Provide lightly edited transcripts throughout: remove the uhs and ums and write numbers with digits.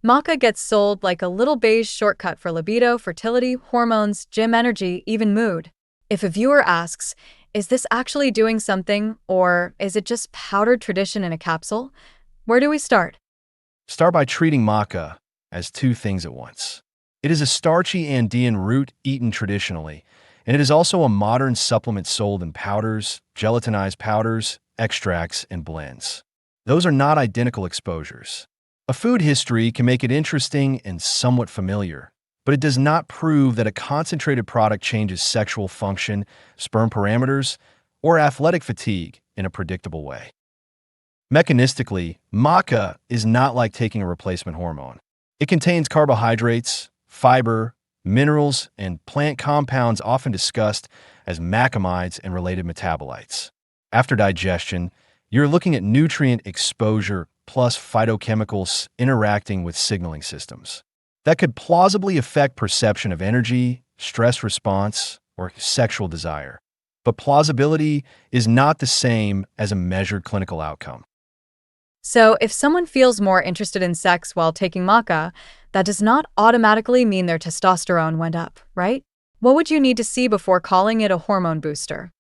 Maca gets sold like a little beige shortcut for libido, fertility, hormones, gym energy, even mood. If a viewer asks, is this actually doing something, or is it just powdered tradition in a capsule? Where do we start? Start by treating maca as two things at once. It is a starchy Andean root eaten traditionally, and it is also a modern supplement sold in powders, gelatinized powders, extracts, and blends. Those are not identical exposures. A food history can make it interesting and somewhat familiar, but it does not prove that a concentrated product changes sexual function, sperm parameters, or athletic fatigue in a predictable way. Mechanistically, maca is not like taking a replacement hormone. It contains carbohydrates, fiber, minerals, and plant compounds often discussed as macamides and related metabolites. After digestion, you're looking at nutrient exposure plus phytochemicals interacting with signaling systems. That could plausibly affect perception of energy, stress response, or sexual desire. But plausibility is not the same as a measured clinical outcome. So, if someone feels more interested in sex while taking maca, that does not automatically mean their testosterone went up, right? What would you need to see before calling it a hormone booster?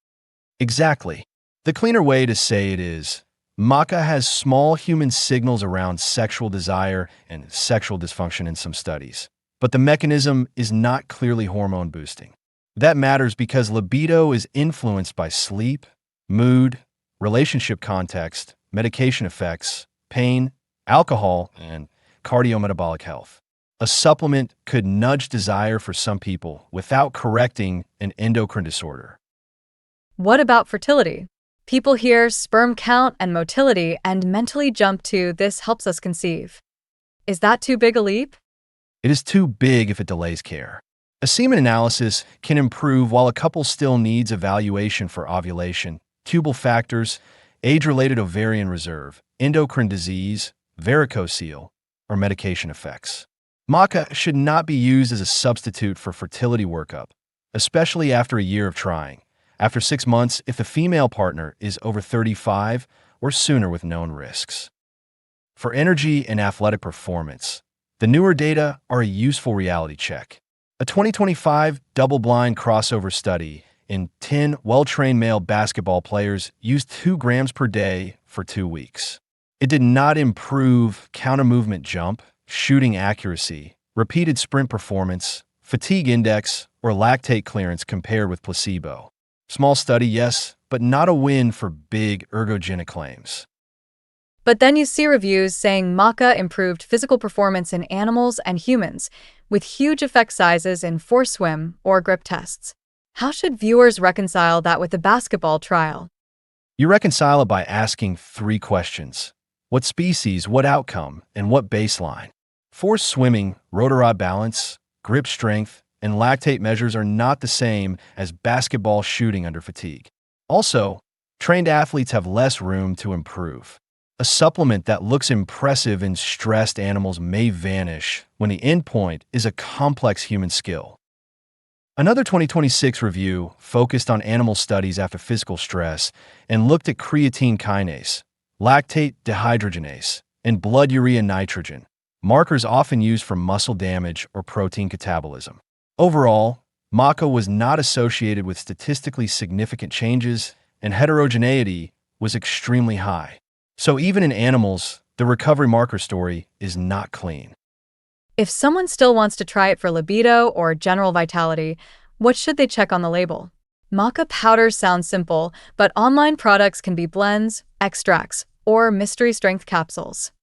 Exactly. The cleaner way to say it is, maca has small human signals around sexual desire and sexual dysfunction in some studies. But the mechanism is not clearly hormone boosting. That matters because libido is influenced by sleep, mood, relationship context, medication effects, pain, alcohol, and cardiometabolic health. A supplement could nudge desire for some people without correcting an endocrine disorder. What about fertility? People hear sperm count and motility and mentally jump to this helps us conceive. Is that too big a leap? It is too big if it delays care. A semen analysis can improve while a couple still needs evaluation for ovulation, tubal factors, age-related ovarian reserve, endocrine disease, varicocele, or medication effects. Maca should not be used as a substitute for fertility workup, especially after a year of trying. After 6 months, if the female partner is over 35 or sooner with known risks. For energy and athletic performance, the newer data are a useful reality check. A 2025 double-blind crossover study in 10 well-trained male basketball players used 2 grams per day for 2 weeks. It did not improve counter-movement jump, shooting accuracy, repeated sprint performance, fatigue index, or lactate clearance compared with placebo. Small study, yes, but not a win for big ergogenic claims. But then you see reviews saying maca improved physical performance in animals and humans, with huge effect sizes in force swim or grip tests. How should viewers reconcile that with the basketball trial? You reconcile it by asking 3 questions. What species, what outcome, and what baseline? Force swimming, rotor rod balance, grip strength, and lactate measures are not the same as basketball shooting under fatigue. Also, trained athletes have less room to improve. A supplement that looks impressive in stressed animals may vanish when the endpoint is a complex human skill. Another 2026 review focused on animal studies after physical stress and looked at creatine kinase, lactate dehydrogenase, and blood urea nitrogen, markers often used for muscle damage or protein catabolism. Overall, maca was not associated with statistically significant changes, and heterogeneity was extremely high. So even in animals, the recovery marker story is not clean. If someone still wants to try it for libido or general vitality, what should they check on the label? Maca powder sounds simple, but online products can be blends, extracts, or mystery strength capsules.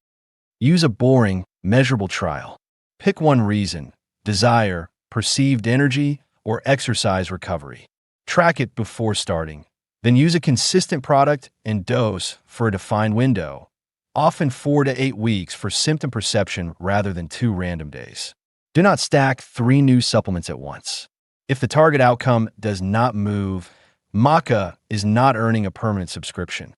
Use a boring, measurable trial. Pick one reason: desire, perceived energy, or exercise recovery. Track it before starting. Then use a consistent product and dose for a defined window, often 4 to 8 weeks for symptom perception rather than 2 random days. Do not stack 3 new supplements at once. If the target outcome does not move, maca is not earning a permanent subscription.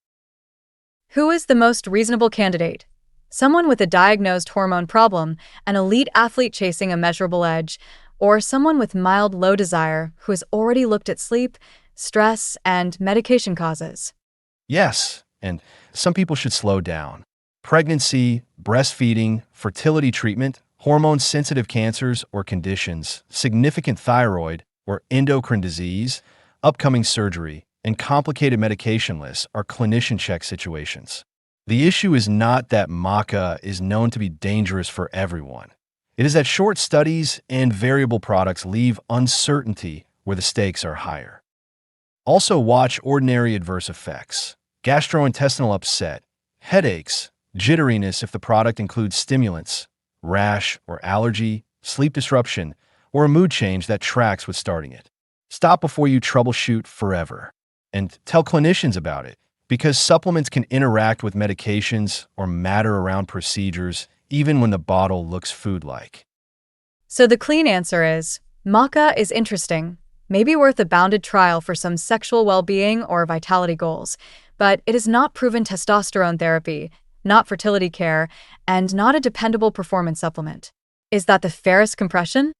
Who is the most reasonable candidate? Someone with a diagnosed hormone problem, an elite athlete chasing a measurable edge, or someone with mild low desire who has already looked at sleep, stress, and medication causes? Yes, and some people should slow down. pregnancy, breastfeeding, fertility treatment, hormone-sensitive cancers or conditions, significant thyroid or endocrine disease, upcoming surgery, and complicated medication lists are clinician check situations. The issue is not that Maca is known to be dangerous for everyone. It is that short studies and variable products leave uncertainty where the stakes are higher. Also watch ordinary adverse effects, gastrointestinal upset, headaches, jitteriness if the product includes stimulants, rash or allergy, sleep disruption, or a mood change that tracks with starting it. Stop before you troubleshoot forever. And tell clinicians about it, because supplements can interact with medications or matter around procedures, even when the bottle looks food-like. So the clean answer is, Maca is interesting, maybe worth a bounded trial for some sexual well-being or vitality goals, but it is not proven testosterone therapy, not fertility care, and not a dependable performance supplement. Is that the fairest compression?